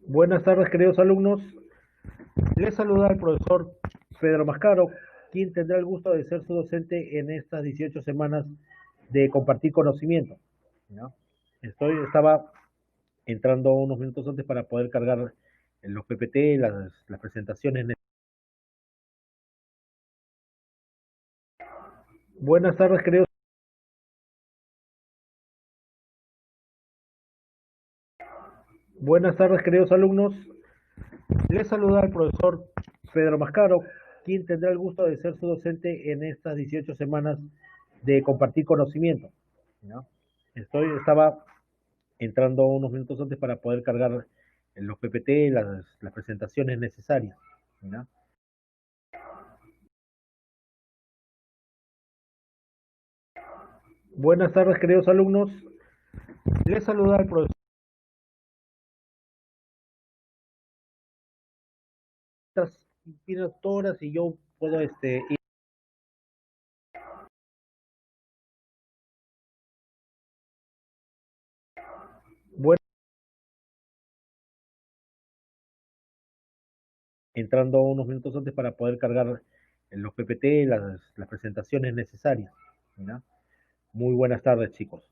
Buenas tardes, queridos alumnos. Les saluda el profesor Pedro Mascaro, quien tendrá el gusto de ser su docente en estas 18 semanas de compartir conocimiento, ¿no? Estaba entrando unos minutos antes para poder cargar los PPT, las presentaciones. Buenas tardes, queridos. Buenas tardes, queridos alumnos. Les saluda el profesor Pedro Mascaro, quien tendrá el gusto de ser su docente en estas 18 semanas de compartir conocimiento, ¿no? Estaba entrando unos minutos antes para poder cargar los PPT, las presentaciones necesarias, ¿no? Buenas tardes, queridos alumnos. Les saluda el profesor Horas y yo puedo ir bueno, entrando unos minutos antes para poder cargar los PPT, las presentaciones necesarias, ¿no? Muy buenas tardes, chicos.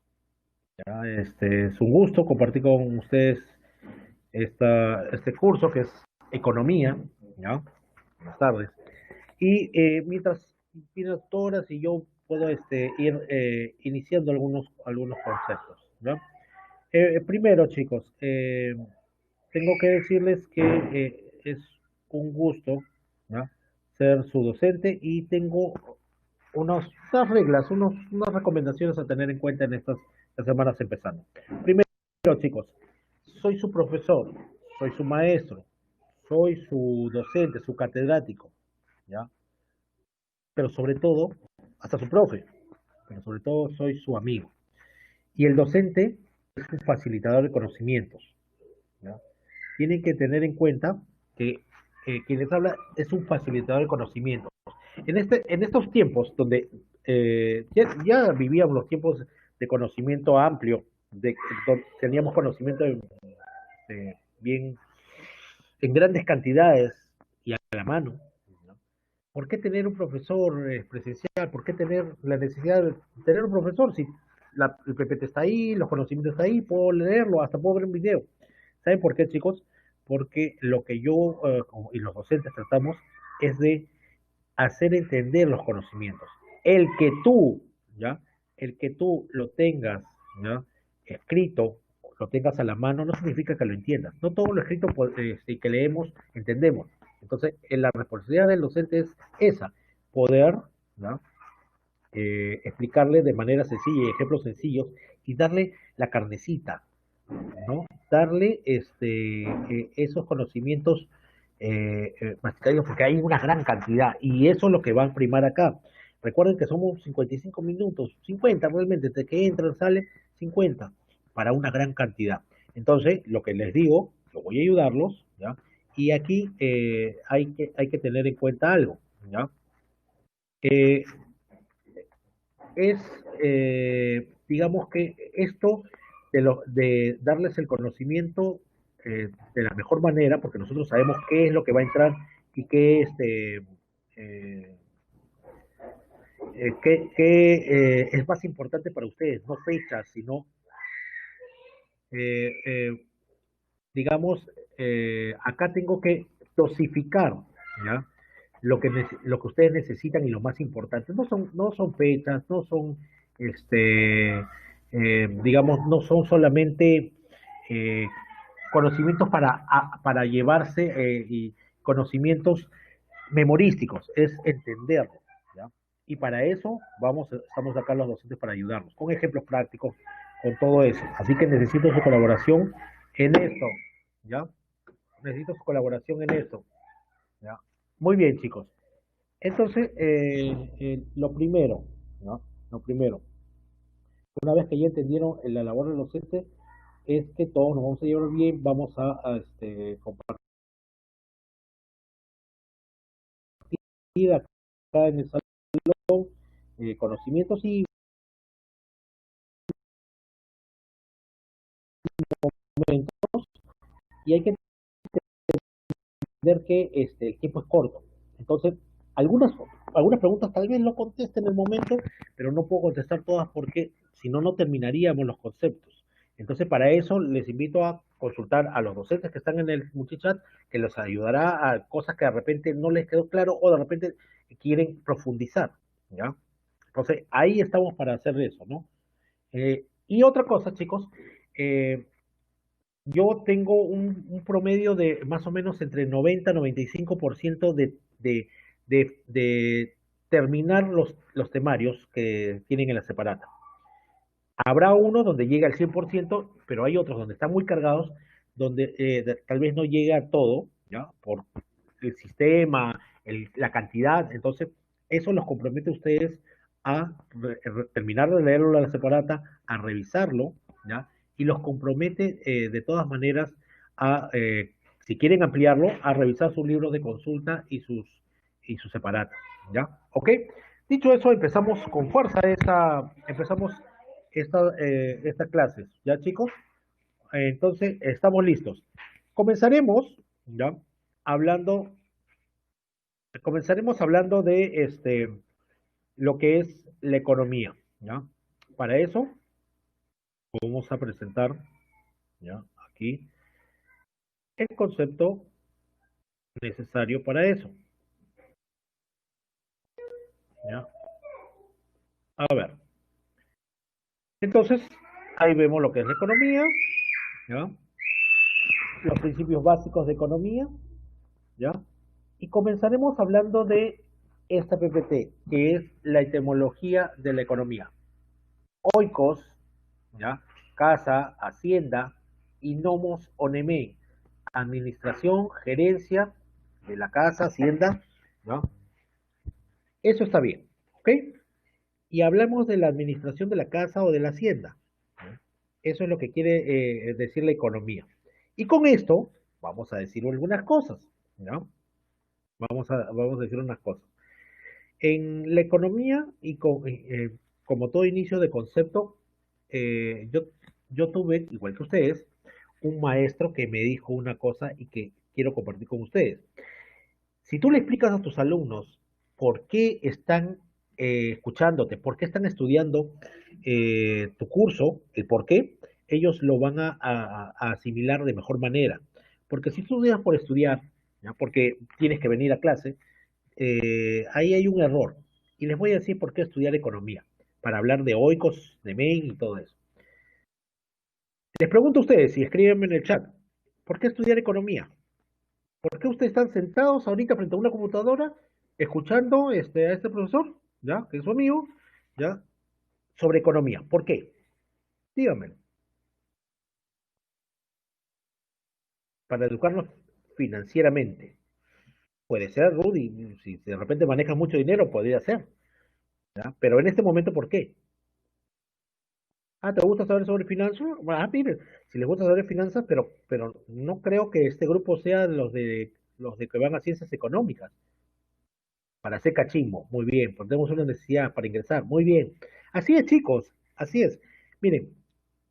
¿Ya? Es un gusto compartir con ustedes este curso que es economía, ¿ya? Buenas tardes. Y mientras tienes horas y yo puedo ir iniciando algunos conceptos, ¿no? Primero, chicos, tengo que decirles que es un gusto, ¿no?, ser su docente y tengo unas reglas, unas recomendaciones a tener en cuenta en estas semanas empezando. Primero, chicos, soy su profesor, soy su maestro, soy su docente, su catedrático, ¿ya? Pero sobre todo, hasta su profe, pero sobre todo soy su amigo. Y el docente es un facilitador de conocimientos, ¿ya? Tienen que tener en cuenta que quien les habla es un facilitador de conocimientos. En estos tiempos donde ya vivíamos los tiempos de conocimiento amplio, donde teníamos conocimiento bien en grandes cantidades y a la mano, ¿no? ¿Por qué tener un profesor presencial? ¿Por qué tener la necesidad de tener un profesor si el PPT está ahí, los conocimientos están ahí, puedo leerlo, hasta puedo ver un video? ¿Saben por qué, chicos? Porque lo que yo y los docentes tratamos es de hacer entender los conocimientos. El que tú, ¿ya? El que tú lo tengas, ¿ya?, escrito, lo tengas a la mano, no significa que lo entiendas. No todo lo escrito que leemos entendemos. Entonces, la responsabilidad del docente es esa, poder, ¿no?, explicarle de manera sencilla y ejemplos sencillos y darle la carnecita, ¿no? Darle esos conocimientos masticados, porque hay una gran cantidad y eso es lo que va a primar acá. Recuerden que somos 55 minutos, 50 realmente, desde que entran, sale 50 para una gran cantidad. Entonces, lo que les digo, yo voy a ayudarlos, ¿ya? Y aquí hay que tener en cuenta algo, ¿ya? Eh, es, digamos que esto de darles el conocimiento de la mejor manera, porque nosotros sabemos qué es lo que va a entrar y eh, qué es más importante para ustedes, no fechas, sino, eh, eh, digamos, acá tengo que dosificar, ¿ya?, lo que ustedes necesitan y lo más importante. No son fechas, no son, digamos, no son solamente eh, conocimientos para llevarse y conocimientos memorísticos, es entenderlo, ¿ya? Y para eso estamos acá los docentes para ayudarnos, con ejemplos prácticos, con todo eso. Así que necesito su colaboración en esto, ¿ya? Necesito su colaboración en esto, ¿ya? Muy bien, chicos. Entonces, lo primero, ¿no? Lo primero, una vez que ya entendieron la labor del docente, es que todos nos vamos a llevar bien, vamos a compartir acá en el salón conocimientos y momentos, y hay que entender que el tiempo es corto. Entonces, algunas, algunas preguntas tal vez lo conteste en el momento, pero no puedo contestar todas porque si no, no terminaríamos los conceptos. Entonces, para eso les invito a consultar a los docentes que están en el multichat, que los ayudará a cosas que de repente no les quedó claro o de repente quieren profundizar, ¿ya? Entonces, ahí estamos para hacer eso, ¿no? Y otra cosa, chicos, eh, yo tengo un promedio de más o menos entre 90 y 95% de terminar los temarios que tienen en la separata. Habrá uno donde llega al 100%, pero hay otros donde están muy cargados, donde tal vez no llega a todo, ¿ya? Por el sistema, la cantidad. Entonces, eso los compromete a ustedes a terminar de leerlo a la separata, a revisarlo, ¿ya? Y los compromete de todas maneras a, si quieren ampliarlo, a revisar sus libros de consulta y sus separatas, ¿ya? ¿Ok? Dicho eso, empezamos con fuerza empezamos esta clase, ¿ya, chicos? Entonces, estamos listos. Comenzaremos, ¿ya? Hablando, comenzaremos hablando de lo que es la economía, ¿ya? Para eso, vamos a presentar, ¿ya? Aquí, el concepto necesario para eso, ¿ya? A ver, entonces, ahí vemos lo que es la economía, ¿ya? Los principios básicos de economía, ¿ya? Y comenzaremos hablando de esta PPT, que es la etimología de la economía. Oikos, ¿ya? Casa, hacienda, y nomos onemei, administración, gerencia de la casa, hacienda, ¿no? Eso está bien, ¿ok? Y hablamos de la administración de la casa o de la hacienda, ¿no? Eso es lo que quiere decir la economía. Y con esto vamos a decir algunas cosas, ¿no? Vamos a decir unas cosas. En la economía y como todo inicio de concepto, yo tuve, igual que ustedes, un maestro que me dijo una cosa y que quiero compartir con ustedes. Si tú le explicas a tus alumnos por qué están escuchándote, por qué están estudiando tu curso, el por qué, ellos lo van a asimilar de mejor manera. Porque si tú estudias por estudiar, ¿ya? Porque tienes que venir a clase, ahí hay un error. Y les voy a decir por qué estudiar economía, para hablar de oikos, de Main y todo eso. Les pregunto a ustedes y escríbanme en el chat, ¿por qué estudiar economía? ¿Por qué ustedes están sentados ahorita frente a una computadora escuchando a este profesor, ya, que es su amigo, ya, sobre economía? ¿Por qué? Díganmelo. Para educarnos financieramente. Puede ser, Rudy, si de repente manejas mucho dinero, podría ser, ¿ya? Pero en este momento, ¿por qué? Ah, ¿te gusta saber sobre finanzas? Ah, mire, si les gusta saber finanzas, pero no creo que este grupo sea los de que van a ciencias económicas, para hacer cachimbo. Muy bien, porque tenemos una necesidad para ingresar. Muy bien. Así es, chicos, así es. Miren,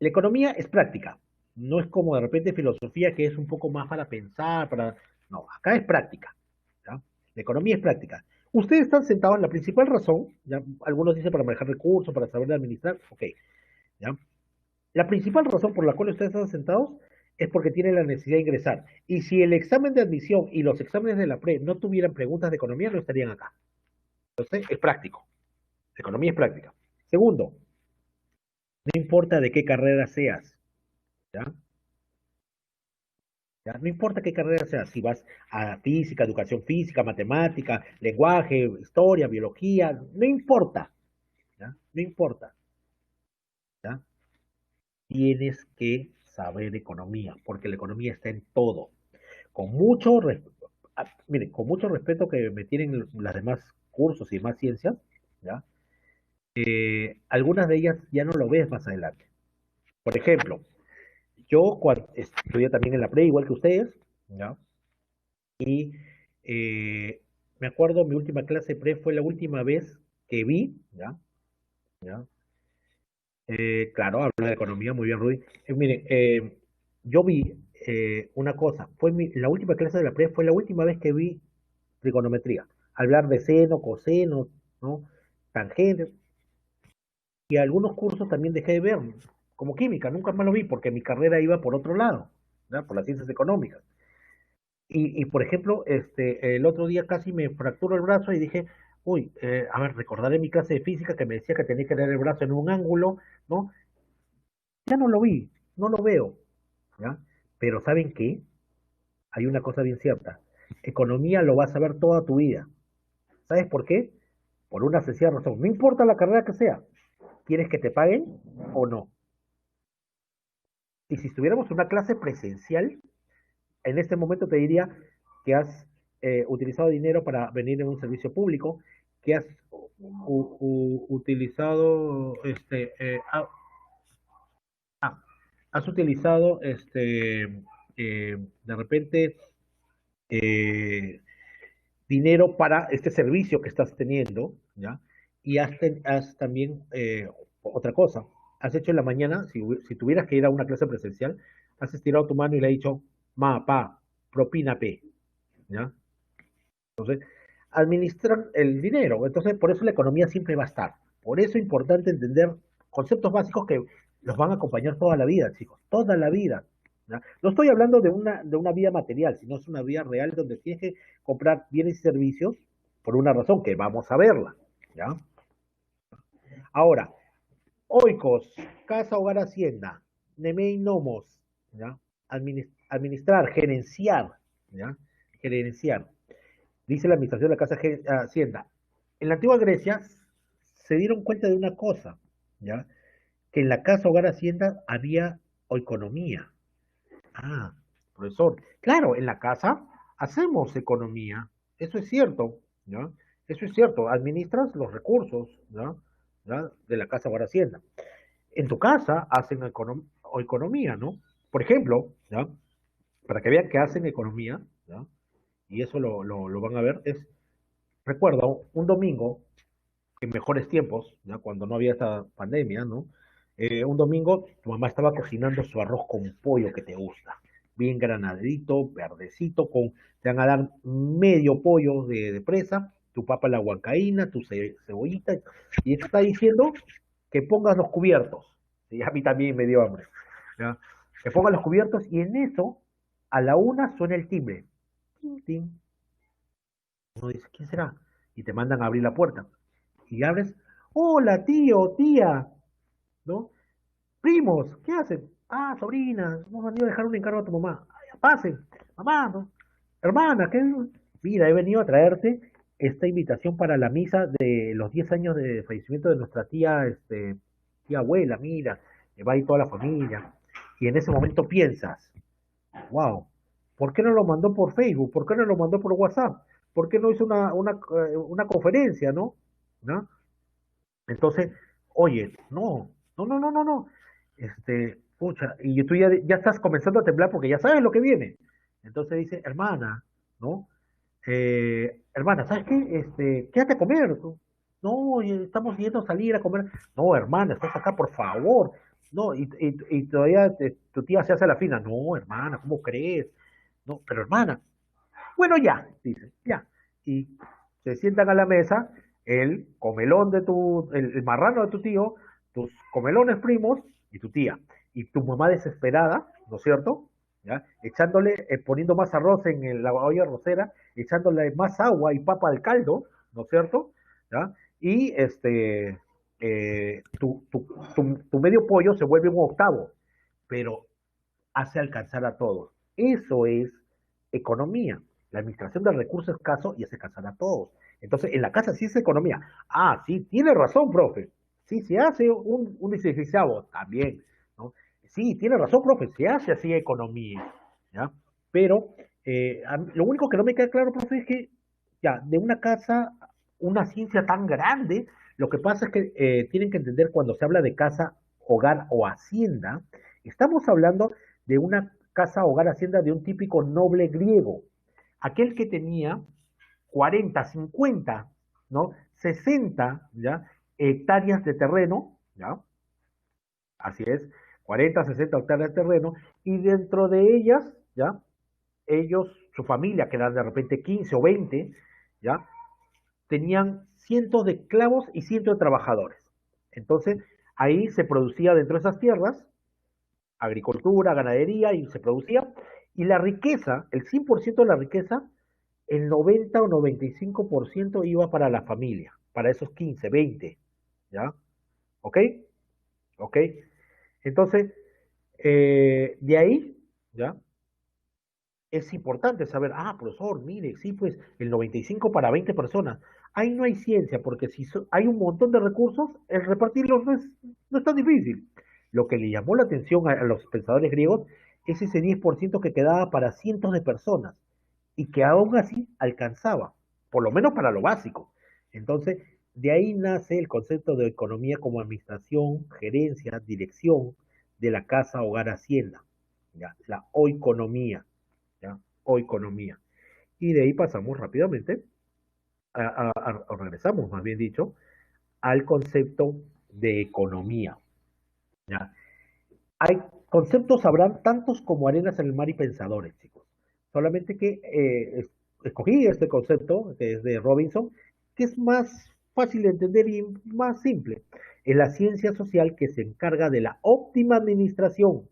la economía es práctica. No es como de repente filosofía que es un poco más para pensar, para... No, acá es práctica, ¿ya? La economía es práctica. Ustedes están sentados en la principal razón, ¿ya? Algunos dicen para manejar recursos, para saber administrar, ok, ¿ya? La principal razón por la cual ustedes están sentados es porque tienen la necesidad de ingresar. Y si el examen de admisión y los exámenes de la PRE no tuvieran preguntas de economía, no estarían acá. Entonces, es práctico. La economía es práctica. Segundo, no importa de qué carrera seas, ¿ya? ¿Ya? No importa qué carrera seas, si vas a física, educación física, matemática, lenguaje, historia, biología, no importa, ¿ya? No importa, ¿ya? Tienes que saber economía, porque la economía está en todo. Con mucho, miren, con mucho respeto que me tienen las demás cursos y demás ciencias, ¿ya? Algunas de ellas ya no lo ves más adelante. Por ejemplo, yo cuando estudié también en la pre, igual que ustedes, ¿ya? Y me acuerdo, mi última clase pre fue la última vez que vi, ¿ya? ¿Ya? Claro, hablo de economía, muy bien, Rudy. Miren, yo vi una cosa, la última clase de la pre fue la última vez que vi trigonometría. Hablar de seno, coseno, ¿no? Tangente, y algunos cursos también dejé de ver, como química, nunca más lo vi porque mi carrera iba por otro lado, ¿no? Por las ciencias económicas. Por ejemplo, el otro día casi me fracturo el brazo y dije, uy, a ver, recordaré mi clase de física que me decía que tenía que tener el brazo en un ángulo, ¿no? Ya no lo vi, no lo veo, ¿ya? Pero ¿saben qué? Hay una cosa bien cierta. Economía lo vas a ver toda tu vida. ¿Sabes por qué? Por una sencilla razón. No importa la carrera que sea. ¿Quieres que te paguen o no? Y si estuviéramos en una clase presencial, en este momento te diría que has utilizado dinero para venir en un servicio público, que has utilizado, has utilizado, de repente, eh, dinero para este servicio que estás teniendo, ¿ya? Y has también, otra cosa, has hecho en la mañana, si tuvieras que ir a una clase presencial, has estirado tu mano y le has dicho, ma, pa, propina P, ¿ya? Administran el dinero. Entonces, por eso la economía siempre va a estar. Por eso es importante entender conceptos básicos que los van a acompañar toda la vida, chicos, toda la vida. ¿Ya? No estoy hablando de una vida material, sino es una vida real donde tienes que comprar bienes y servicios por una razón que vamos a verla. ¿Ya? Ahora, oikos, casa, hogar, hacienda, nemei, nomos, ¿ya? Administrar, gerenciar, ¿ya? Gerenciar. Dice la administración de la Casa Hacienda. En la antigua Grecia se dieron cuenta de una cosa, ¿ya? Que en la Casa Hogar Hacienda había economía. Ah, profesor, claro, en la casa hacemos economía, eso es cierto, ¿ya? Eso es cierto, administras los recursos, ¿ya? ¿Ya? De la Casa Hogar Hacienda. En tu casa hacen economía, ¿no? Por ejemplo, ¿ya? Para que vean que hacen economía, ¿ya? Y eso lo van a ver, recuerdo un domingo, en mejores tiempos, ¿ya? Cuando no había esta pandemia, ¿no? Un domingo tu mamá estaba cocinando su arroz con pollo que te gusta, bien granadito, verdecito, te van a dar medio pollo de presa, tu papa la huancaína, tu cebollita, y te está diciendo que pongas los cubiertos. Y a mí también me dio hambre, ¿ya? Que pongas los cubiertos y en eso, a la una suena el timbre. Tin, tin. Uno dice, ¿quién será? Y te mandan a abrir la puerta. Y abres, hola tío, tía, ¿no? Primos, ¿qué hacen? Ah, sobrinas, hemos venido a dejar un encargo a tu mamá. Ay, pasen, mamá, ¿no? Hermana, ¿qué? Mira, he venido a traerte esta invitación para la misa de los 10 años de fallecimiento de nuestra tía, tía abuela, mira, que va ahí toda la familia. Y en ese momento piensas, wow, ¿por qué no lo mandó por Facebook? ¿Por qué no lo mandó por WhatsApp? ¿Por qué no hizo una conferencia, ¿no? ¿No? Entonces, oye, no, no, no, no, no, no. Pucha, y tú ya estás comenzando a temblar porque ya sabes lo que viene. Entonces dice, hermana, ¿no? Hermana, ¿sabes qué? Quédate a comer. Tú. No, oye, estamos yendo a salir a comer. No, hermana, estás acá, por favor. No, y todavía tu tía se hace la fina. No, hermana, ¿cómo crees? No, pero hermana, bueno, ya, dice, ya. Y se sientan a la mesa el comelón el marrano de tu tío, tus comelones primos y tu tía. Y tu mamá desesperada, ¿no es cierto? ¿Ya? Echándole, poniendo más arroz en la olla arrocera, echándole más agua y papa al caldo, ¿no es cierto? ¿Ya? Y tu medio pollo se vuelve un octavo, pero hace alcanzar a todos. Eso es economía. La administración del recurso escaso y hace alcanzar a todos. Entonces, en la casa sí es economía. Ah, sí, tiene razón, profe. Sí, se hace un licenciado también, ¿no? Sí, tiene razón, profe, se hace así economía, ¿ya? Pero lo único que no me queda claro, profe, es que ya, de una casa, una ciencia tan grande, lo que pasa es que tienen que entender cuando se habla de casa, hogar o hacienda, estamos hablando de una casa, hogar, hacienda de un típico noble griego, aquel que tenía 40, 50, ¿no? 60, ¿ya? Hectáreas de terreno, ¿ya? Así es, 40, 60 hectáreas de terreno, y dentro de ellas, ¿ya? Ellos, su familia, que eran de repente 15 o 20, ¿ya? Tenían cientos de esclavos y cientos de trabajadores. Entonces, ahí se producía dentro de esas tierras agricultura, ganadería, y se producía, y la riqueza, el 100% de la riqueza, el 90 o 95% iba para la familia, para esos 15, 20, ¿ya? ¿Ok? ¿Ok? Entonces, de ahí, ¿ya? Es importante saber, profesor, mire, sí, pues el 95 para 20 personas. Ahí no hay ciencia, porque si hay un montón de recursos, el repartirlos no es tan difícil. Lo que le llamó la atención a los pensadores griegos es ese 10% que quedaba para cientos de personas y que aún así alcanzaba, por lo menos para lo básico. Entonces, de ahí nace el concepto de economía como administración, gerencia, dirección de la casa, hogar, hacienda, ¿ya? La oikonomía. ¿Ya? O economía. Y de ahí pasamos rápidamente, o regresamos, más bien dicho, al concepto de economía. ¿Ya? Hay conceptos, habrán tantos como arenas en el mar y pensadores, chicos. Solamente que escogí este concepto, que es de Robinson, que es más fácil de entender y más simple. Es la ciencia social que se encarga de la óptima administración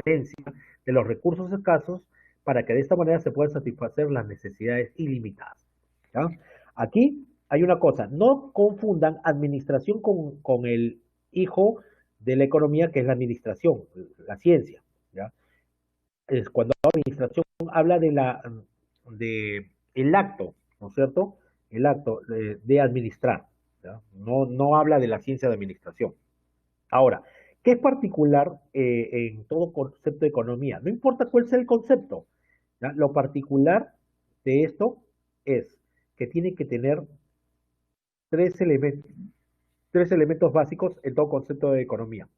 de los recursos escasos para que de esta manera se puedan satisfacer las necesidades ilimitadas. ¿Ya? Aquí hay una cosa, no confundan administración con el hijo de la economía, que es la administración, la ciencia. ¿Ya? Es cuando la administración habla de el acto, ¿no es cierto? El acto de administrar. ¿Ya? No habla de la ciencia de administración. Ahora, ¿qué es particular en todo concepto de economía? No importa cuál sea el concepto, ¿ya? Lo particular de esto es que tiene que tener tres elementos, tres elementos básicos en todo concepto de economía.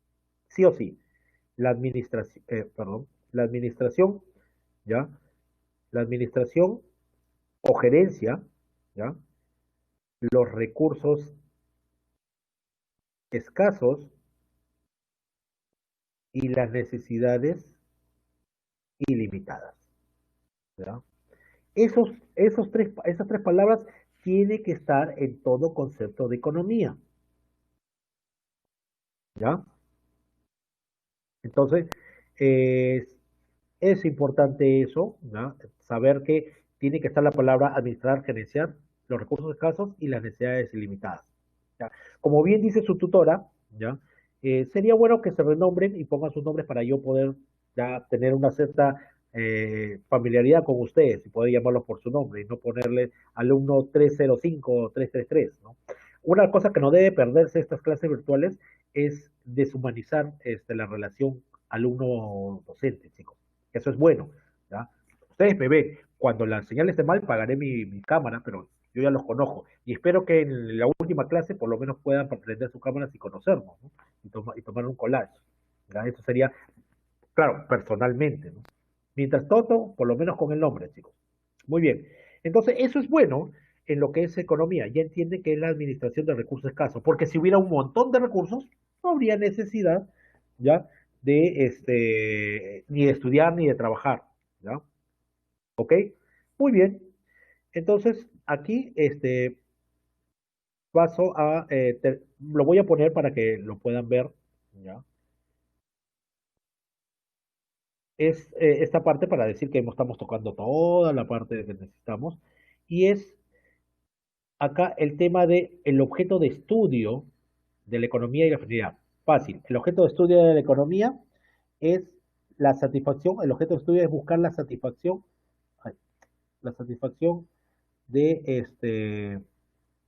Sí o sí, la administración, ¿ya? La administración o gerencia, ¿ya? Los recursos escasos y las necesidades ilimitadas, ¿ya? Esas tres palabras tienen que estar en todo concepto de economía, ¿ya? Entonces, eh, es importante eso, ¿ya? Saber que tiene que estar la palabra administrar, gerenciar los recursos escasos y las necesidades ilimitadas, ¿ya? Como bien dice su tutora, ¿ya? Sería bueno que se renombren y pongan sus nombres para yo poder ya tener una cierta familiaridad con ustedes y poder llamarlos por su nombre y no ponerle alumno 305 o 333, ¿no? Una cosa que no debe perderse estas clases virtuales es deshumanizar la relación alumno-docente, chicos. Eso es bueno, ¿ya? Ustedes me ven, cuando la señal esté mal, pagaré mi cámara, pero yo ya los conozco. Y espero que en la última clase por lo menos puedan prender sus cámaras y conocernos, ¿no? Y tomar un collage. ¿Ya? Eso sería, claro, personalmente, ¿no? Mientras todo, por lo menos con el nombre, chicos. Muy bien. Entonces, eso es bueno en lo que es economía. Ya entienden que es la administración de recursos escasos, porque si hubiera un montón de recursos, no habría necesidad, ¿ya? De ni de estudiar ni de trabajar, ¿ya? ¿Ok? Muy bien. Entonces, aquí, paso a, lo voy a poner para que lo puedan ver, ¿ya? Es esta parte para decir que estamos tocando toda la parte que necesitamos, y es acá el tema de el objeto de estudio de la economía y la finalidad. Fácil. El objeto de estudio de la economía es la satisfacción, el objeto de estudio es buscar ay, la satisfacción de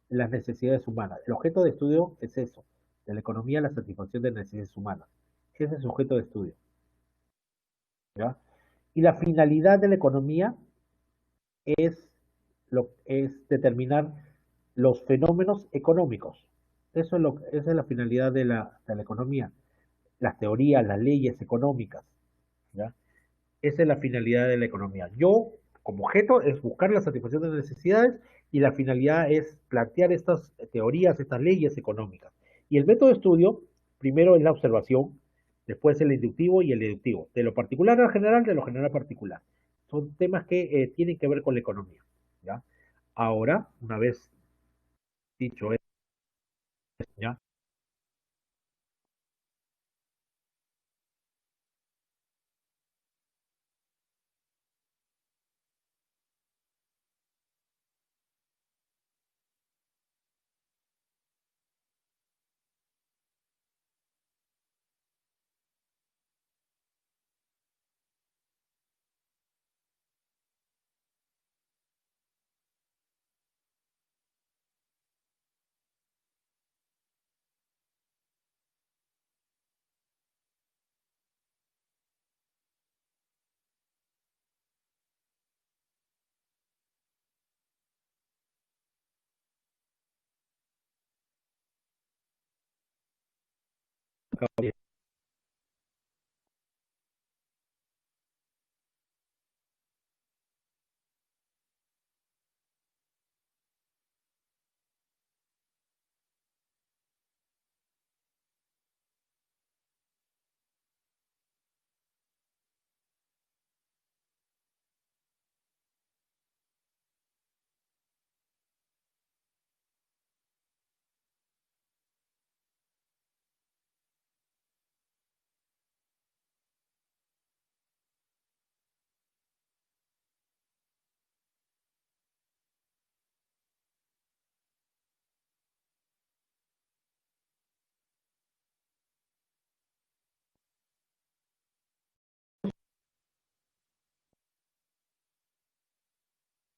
las necesidades humanas. El objeto de estudio es eso, de la economía, la satisfacción de necesidades humanas. Ese es su objeto de estudio, ¿ya? Y la finalidad de la economía es determinar los fenómenos económicos. Esa es la finalidad de la economía, las teorías, las leyes económicas, ¿ya? Esa es la finalidad de la economía. Yo, como objeto, es buscar la satisfacción de necesidades, y la finalidad es plantear estas teorías, estas leyes económicas. Y el método de estudio, primero es la observación, Después el inductivo y el deductivo. De lo particular al general, de lo general al particular. Son temas que tienen que ver con la economía. ¿Ya? Ahora, una vez dicho esto, ¿ya?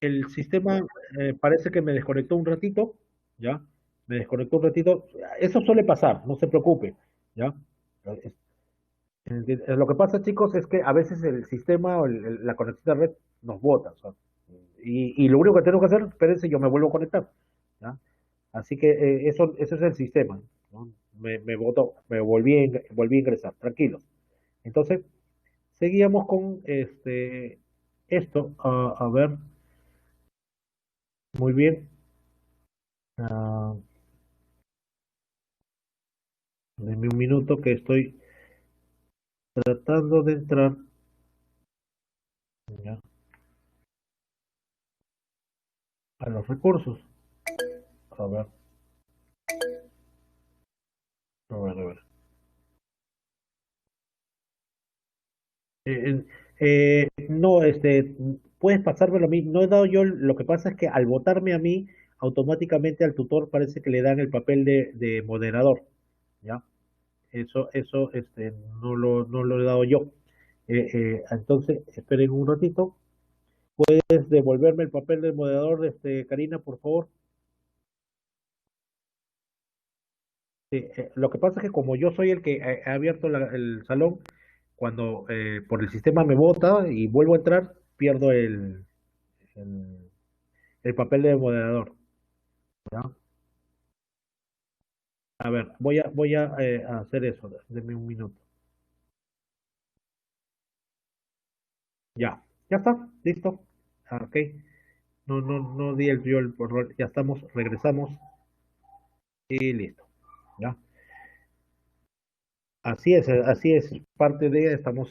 El sistema parece que me desconectó un ratito, ¿ya? Me desconectó un ratito. Eso suele pasar, no se preocupe, ¿ya? Es- Lo que pasa, chicos, es que a veces el sistema o la conexión de red nos bota, o sea, y lo único que tengo que hacer, espérense, yo me vuelvo a conectar, ¿ya? Así que eso es el sistema, ¿no? Me botó, volví a ingresar, tranquilos. Entonces, seguíamos con esto, a ver, muy bien. Ah, denme un minuto que estoy tratando de entrar, ¿ya? A los recursos. A ver, a ver. Eh, no, puedes pasármelo a mí. No he dado yo, lo que pasa es que al votarme a mí, automáticamente al tutor parece que le dan el papel de moderador, ¿ya? Eso, no lo he dado yo. Entonces, esperen un ratito. ¿Puedes devolverme el papel de moderador, Karina, por favor? Sí, lo que pasa es que como yo soy el que ha abierto el salón, cuando por el sistema me vota y vuelvo a entrar, pierdo el, el papel de moderador, ¿ya? A ver, a hacer eso, denme un minuto. Ya está, listo. Ok, no di yo el error, ya estamos, regresamos y listo, ¿ya? Así es, parte de, estamos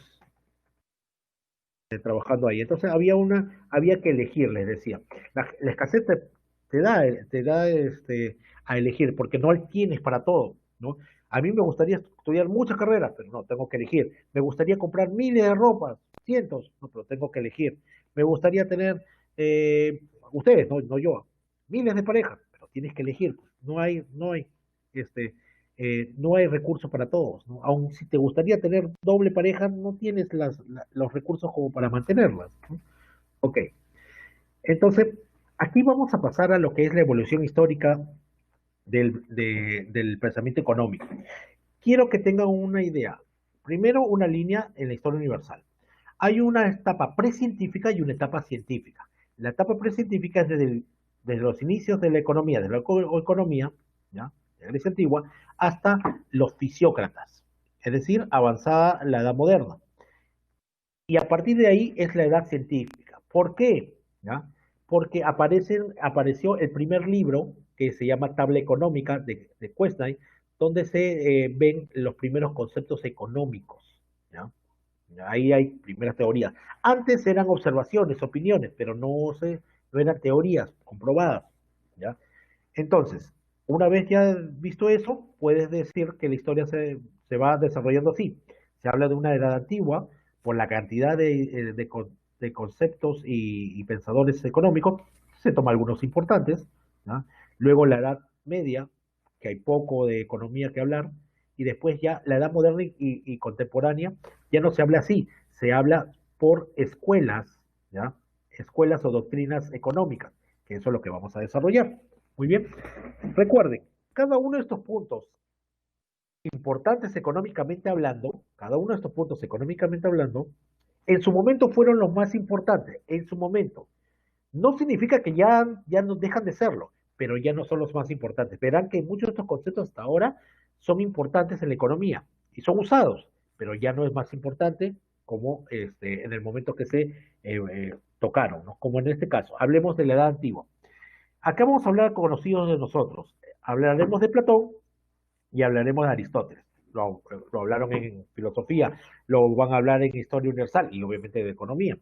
trabajando ahí. Entonces había que elegir, les decía. La escasez te da a elegir, porque no tienes para todo, ¿no? A mí me gustaría estudiar muchas carreras, pero no, tengo que elegir. Me gustaría comprar miles de ropas, cientos, no, pero tengo que elegir. Me gustaría tener, ustedes, no yo, miles de parejas, pero tienes que elegir. Este, no hay recursos para todos, ¿no? Aun si te gustaría tener doble pareja, no tienes los recursos como para mantenerlas, ¿no? Ok, entonces aquí vamos a pasar a lo que es la evolución histórica del pensamiento económico. Quiero que tengan una idea. Primero, una línea en la historia universal. Hay una etapa precientífica y una etapa científica. La etapa precientífica es desde los inicios de la economía, de la economía, ¿ya? De Grecia antigua, hasta los fisiócratas, es decir, avanzada la edad moderna. Y a partir de ahí es la edad científica. ¿Por qué? ¿Ya? Porque apareció el primer libro que se llama Tabla Económica de Quesnay, donde se ven los primeros conceptos económicos, ¿ya? Ahí hay primeras teorías. Antes eran observaciones, opiniones, pero no eran teorías comprobadas, ¿ya? Entonces, una vez ya visto eso, puedes decir que la historia se va desarrollando así. Se habla de una edad antigua por la cantidad de conceptos y pensadores económicos, se toma algunos importantes, ¿no? Luego la edad media, que hay poco de economía que hablar, y después ya la edad moderna y contemporánea, ya no se habla así, se habla por escuelas, ¿ya? Escuelas o doctrinas económicas, que eso es lo que vamos a desarrollar. Muy bien. Recuerden, cada uno de estos puntos importantes económicamente hablando, cada uno de estos puntos económicamente hablando, en su momento fueron los más importantes, en su momento. No significa que ya no dejan de serlo, pero ya no son los más importantes. Verán que muchos de estos conceptos hasta ahora son importantes en la economía y son usados, pero ya no es más importante como en el momento que se tocaron, ¿no? Como en este caso. Hablemos de la edad antigua. Acá vamos a hablar conocidos de nosotros. Hablaremos de Platón y hablaremos de Aristóteles. Lo hablaron en filosofía, lo van a hablar en historia universal y obviamente de economía.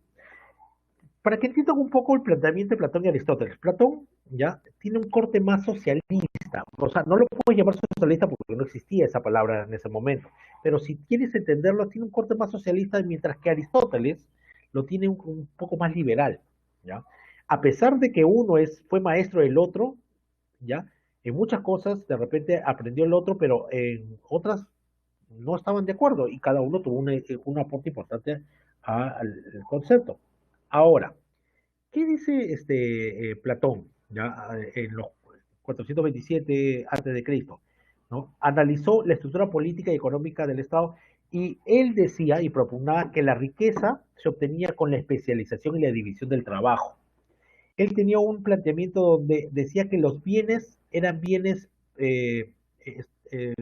Para que entiendan un poco el planteamiento de Platón y Aristóteles, Platón ya tiene un corte más socialista, o sea, no lo puedes llamar socialista porque no existía esa palabra en ese momento, pero si quieres entenderlo, tiene un corte más socialista, mientras que Aristóteles lo tiene un poco más liberal, ¿ya? A pesar de que uno fue maestro del otro, ¿ya? En muchas cosas de repente aprendió el otro, pero en otras no estaban de acuerdo y cada uno tuvo un aporte importante al concepto. Ahora, ¿qué dice Platón ya en los 427 antes de Cristo? ¿No? Analizó la estructura política y económica del Estado y él decía y propugnaba que la riqueza se obtenía con la especialización y la división del trabajo. Él tenía un planteamiento donde decía que los bienes eran bienes eh, eh,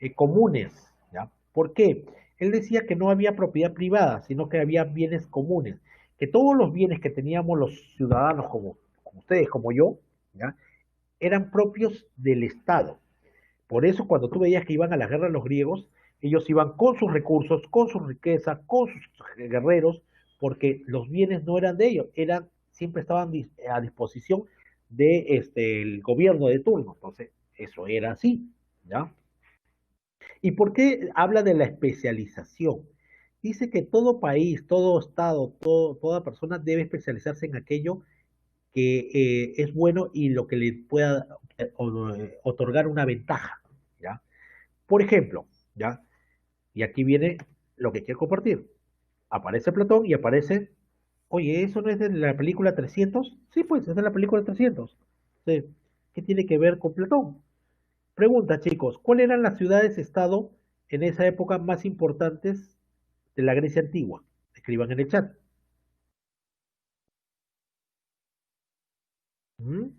eh, comunes, ¿ya? ¿Por qué? Él decía que no había propiedad privada, sino que había bienes comunes, que todos los bienes que teníamos los ciudadanos, como ustedes, como yo, ¿ya? Eran propios del Estado. Por eso cuando tú veías que iban a la guerra los griegos, ellos iban con sus recursos, con su riqueza, con sus guerreros, porque los bienes no eran de ellos, siempre estaban a disposición de el gobierno de turno. Entonces, eso era así, ¿ya? ¿Y por qué habla de la especialización? Dice que todo país, todo estado, toda persona debe especializarse en aquello que es bueno y lo que le pueda otorgar una ventaja, ¿ya? Por ejemplo, ¿ya? Y aquí viene lo que quiero compartir. Aparece Platón y aparece, oye, ¿eso no es de la película 300? Sí, pues, es de la película 300. Sí. ¿Qué tiene que ver con Platón? Pregunta, chicos, ¿cuáles eran las ciudades-estado en esa época más importantes de la Grecia antigua? Escriban en el chat. ¿Mm?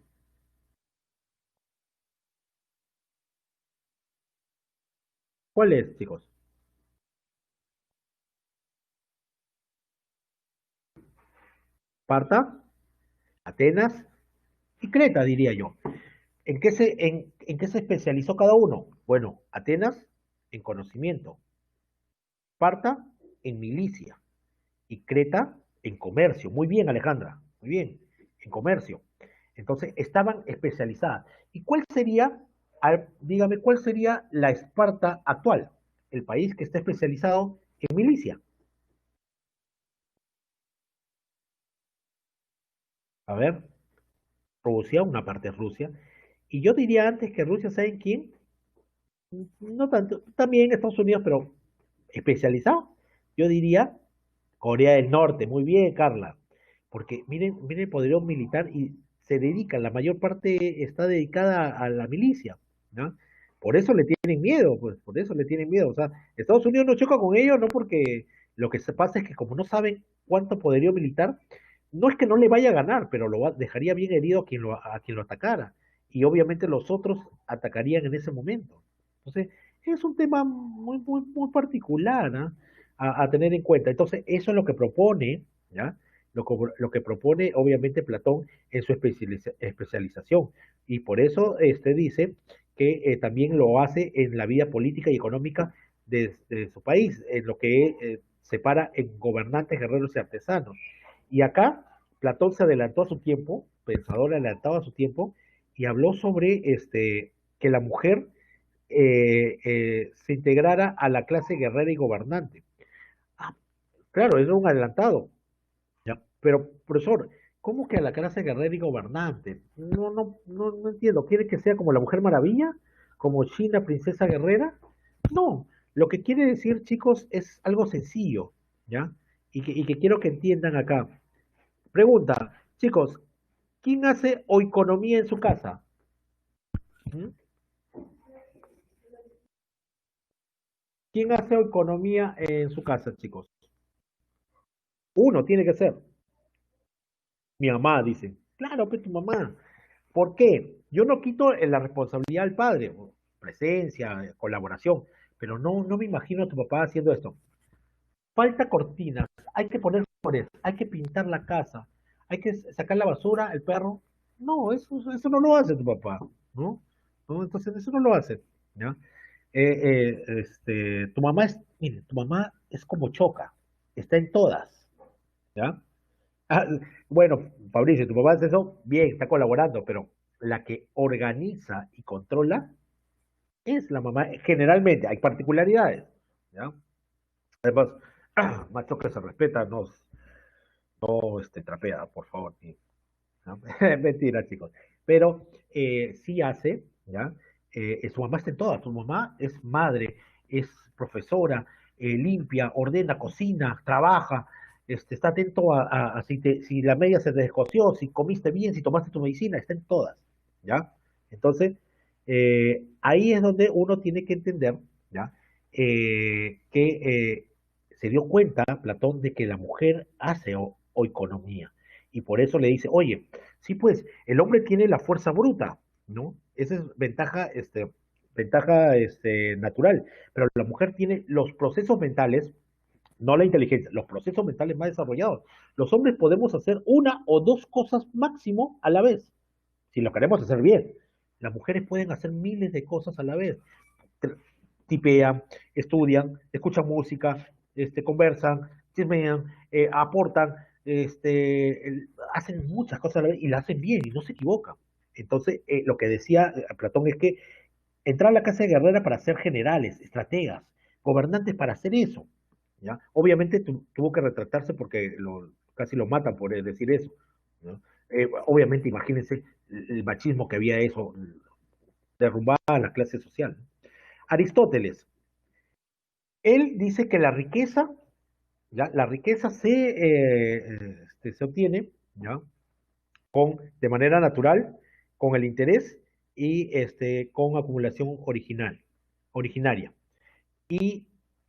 ¿Cuál es, chicos? Esparta, Atenas y Creta, diría yo. ¿En qué se especializó cada uno? Bueno, Atenas en conocimiento, Esparta en milicia y Creta en comercio. Muy bien, Alejandra, muy bien, en comercio. Entonces, estaban especializadas. ¿Y cuál sería, dígame, cuál sería la Esparta actual? El país que está especializado en milicia. A ver, Rusia, una parte es Rusia. Y yo diría antes que Rusia, ¿saben quién? No tanto, también Estados Unidos, pero especializado. Yo diría Corea del Norte, muy bien, Carla. Porque miren el poderío militar y se dedican, la mayor parte está dedicada a la milicia, ¿no? Por eso le tienen miedo, pues, por eso le tienen miedo. O sea, Estados Unidos no choca con ellos, no porque lo que se pasa es que como no saben cuánto poderío militar, no es que no le vaya a ganar, pero dejaría bien herido a quien lo atacara. Y obviamente los otros atacarían en ese momento. Entonces, es un tema muy particular, ¿ah? A tener en cuenta. Entonces, eso es lo que propone, ¿ya? Lo que propone, obviamente, Platón en su especialización. Y por eso dice que también lo hace en la vida política y económica de su país, en lo que separa en gobernantes, guerreros y artesanos. Y acá Platón se adelantó a su tiempo, pensador adelantado a su tiempo, y habló sobre que la mujer se integrara a la clase guerrera y gobernante. Ah, claro, era un adelantado, ¿ya? Pero, profesor, ¿cómo que a la clase guerrera y gobernante? No entiendo. ¿Quiere que sea como la Mujer Maravilla? ¿Como China, princesa guerrera? No, lo que quiere decir, chicos, es algo sencillo, ¿ya? Y que quiero que entiendan acá. Pregunta, chicos, ¿quién hace oikonomía en su casa? ¿Mm? ¿Quién hace economía en su casa, chicos? Uno tiene que ser. Mi mamá, dice. Claro, pues tu mamá. ¿Por qué? Yo no quito la responsabilidad al padre, presencia, colaboración, pero no me imagino a tu papá haciendo esto. Falta cortinas, hay que poner flores, hay que pintar la casa, hay que sacar la basura, el perro. No, eso no lo hace tu papá, ¿no? ¿No? Entonces, eso no lo hace, ¿ya? Tu mamá es, mire, tu mamá es como Choca, está en todas, ¿ya? Ah, bueno, Fabricio, tu papá hace eso, bien, está colaborando, pero la que organiza y controla es la mamá. Generalmente, hay particularidades, ¿ya? Además, macho que se respeta, no trapea, por favor. ¿No? Mentira, chicos. Pero sí hace, ¿ya? Su mamá está en todas. Su mamá es madre, es profesora, limpia, ordena, cocina, trabaja, está atento a si la media se te descoció, si comiste bien, si tomaste tu medicina, está en todas, ¿ya? Entonces, ahí es donde uno tiene que entender, ¿ya? Que se dio cuenta Platón de que la mujer hace economía y por eso le dice, oye, sí, pues el hombre tiene la fuerza bruta, ¿no? Esa es ventaja natural, pero la mujer tiene los procesos mentales, no la inteligencia, los procesos mentales más desarrollados. Los hombres podemos hacer una o dos cosas máximo a la vez, si lo queremos hacer bien. Las mujeres pueden hacer miles de cosas a la vez. Tipean, estudian, escuchan música, conversan, chismean, aportan, hacen muchas cosas a la vez y la hacen bien y no se equivocan. Entonces, lo que decía Platón es que entrar a la casa de guerrera para ser generales, estrategas, gobernantes para hacer eso. ¿Ya? Obviamente tuvo que retractarse porque casi lo matan por decir eso. ¿No? Obviamente, imagínense el machismo que había eso, derrumbaba a la clase social. Aristóteles, él dice que la riqueza, ¿ya? La riqueza se obtiene, ¿ya? De manera natural, con el interés y con acumulación originaria. Y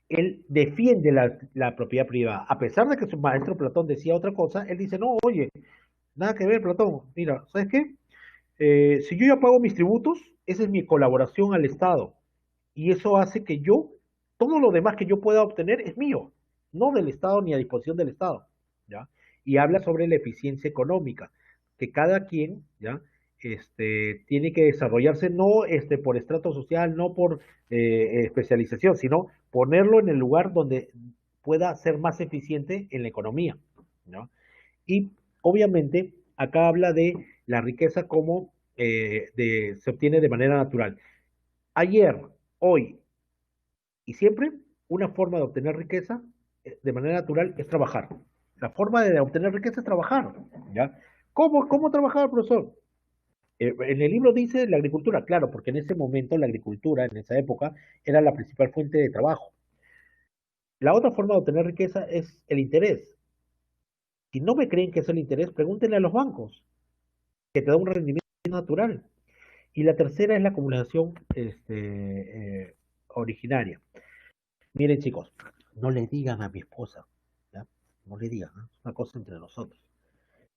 él defiende la propiedad privada. A pesar de que su maestro Platón decía otra cosa, él dice, no, oye, nada que ver, Platón. Mira, ¿sabes qué? Si yo ya pago mis tributos, esa es mi colaboración al Estado. Y eso hace que todo lo demás que yo pueda obtener es mío, no del Estado ni a disposición del Estado, ¿ya? Y habla sobre la eficiencia económica, que cada quien, ¿ya? Tiene que desarrollarse no por estrato social, no por especialización, sino ponerlo en el lugar donde pueda ser más eficiente en la economía, ¿no? Y obviamente acá habla de la riqueza como se obtiene de manera natural. Ayer, hoy y siempre, una forma de obtener riqueza de manera natural es trabajar. La forma de obtener riqueza es trabajar, ¿ya? ¿Cómo trabajar, profesor? En el libro dice la agricultura, claro, porque en ese momento la agricultura, en esa época, era la principal fuente de trabajo. La otra forma de obtener riqueza es el interés. Si no me creen que es el interés, pregúntenle a los bancos, que te da un rendimiento natural. Y la tercera es la acumulación originaria. Miren, chicos, no le digan a mi esposa, ¿ya? No le digan, ¿no? Es una cosa entre nosotros.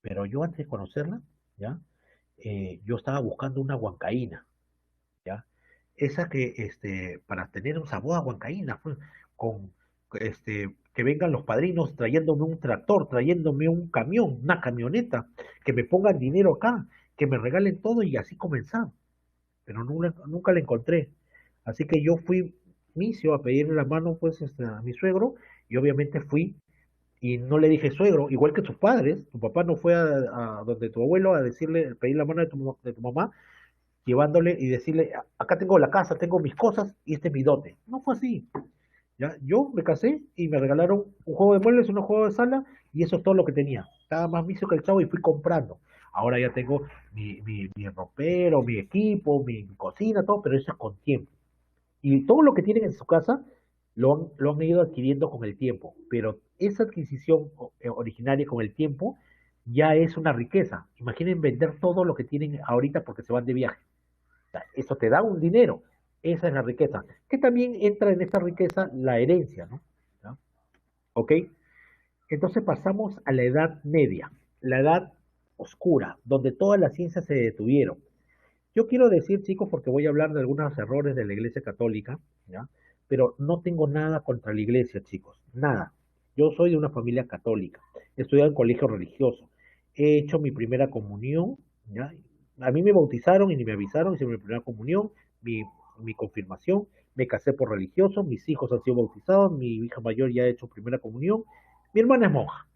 Pero yo antes de conocerla, ¿ya? Yo estaba buscando una huancaína, ¿ya? Esa para tener un sabor a huancaína, pues, con, que vengan los padrinos trayéndome un tractor, trayéndome un camión, una camioneta, que me pongan dinero acá, que me regalen todo y así comenzar. pero nunca la encontré. Así que yo fui misio a pedirle la mano pues a mi suegro y obviamente fui y no le dije suegro, igual que tus padres, tu papá no fue a donde tu abuelo a decirle, pedir la mano de tu mamá, llevándole y decirle, acá tengo la casa, tengo mis cosas y este es mi dote. No fue así. ¿Ya? Yo me casé y me regalaron un juego de muebles, un juego de sala y eso es todo lo que tenía. Estaba más vicio que el chavo y fui comprando. Ahora ya tengo mi ropero, mi equipo, mi cocina, todo, pero eso es con tiempo. Y todo lo que tienen en su casa lo han ido adquiriendo con el tiempo, pero esa adquisición originaria con el tiempo ya es una riqueza. Imaginen vender todo lo que tienen ahorita porque se van de viaje. O sea, eso te da un dinero. Esa es la riqueza. Que también entra en esta riqueza la herencia, ¿no? ¿Ya? ¿Ok? Entonces pasamos a la Edad Media, la Edad Oscura, donde todas las ciencias se detuvieron. Yo quiero decir, chicos, porque voy a hablar de algunos errores de la Iglesia Católica, ¿ya? Pero no tengo nada contra la Iglesia, chicos, nada. Yo soy de una familia católica, he estudiado en colegio religioso, he hecho mi primera comunión, ¿ya? A mí me bautizaron y ni me avisaron, hice mi primera comunión, mi, mi confirmación, me casé por religioso, mis hijos han sido bautizados, mi hija mayor ya ha hecho primera comunión, mi hermana es monja,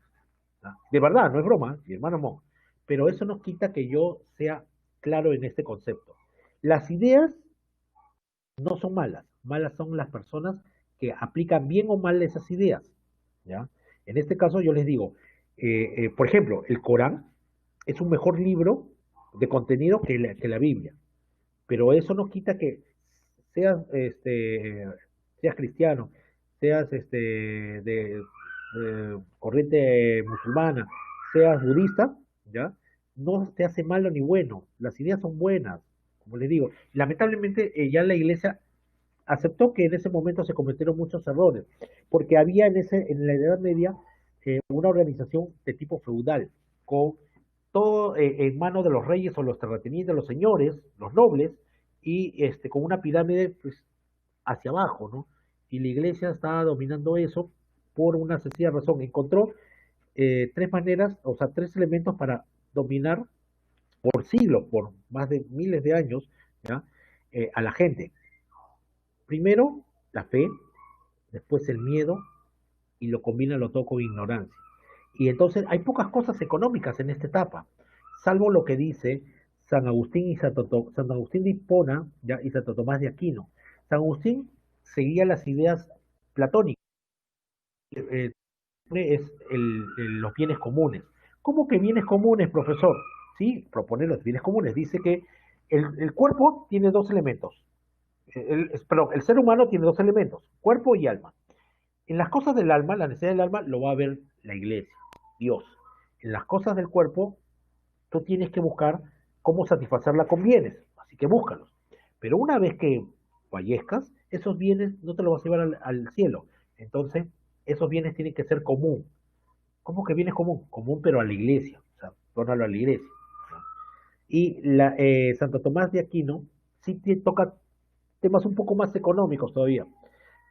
¿no? De verdad, no es broma, ¿eh? Mi hermana es monja. Pero eso no quita que yo sea claro en este concepto. Las ideas no son malas, malas son las personas que aplican bien o mal esas ideas, ¿ya? En este caso yo les digo, por ejemplo, el Corán es un mejor libro de contenido que la Biblia, pero eso no quita que seas, seas cristiano, seas de corriente musulmana, seas budista, ¿ya? No te hace malo ni bueno, las ideas son buenas, como les digo. Lamentablemente ya la iglesia aceptó que en ese momento se cometieron muchos errores, porque había en la Edad Media una organización de tipo feudal, con todo en manos de los reyes o los terratenientes, los señores, los nobles, y con una pirámide pues, hacia abajo, ¿no? Y la iglesia estaba dominando eso por una sencilla razón. Encontró tres maneras, o sea, tres elementos para dominar por siglos, por más de miles de años, ¿ya? A la gente. Primero, la fe, después el miedo y lo combina lo todo con ignorancia. Y entonces hay pocas cosas económicas en esta etapa, salvo lo que dice San Agustín y San Agustín de Hipona, ¿ya? Y Santo Tomás de Aquino. San Agustín seguía las ideas platónicas, eh, es los bienes comunes. ¿Cómo que bienes comunes, profesor? Sí, propone los bienes comunes. Dice que el cuerpo tiene dos elementos. Perdón, el ser humano tiene dos elementos, cuerpo y alma. En las cosas del alma, la necesidad del alma lo va a ver la iglesia, Dios. En las cosas del cuerpo, tú tienes que buscar cómo satisfacerla con bienes, así que búscalos. Pero una vez que fallezcas, esos bienes no te los vas a llevar al cielo. Entonces, esos bienes tienen que ser común. ¿Cómo que bienes común? Común, pero a la iglesia. O sea, dónalo a la iglesia. ¿No? Y Santo Tomás de Aquino sí toca temas un poco más económicos todavía.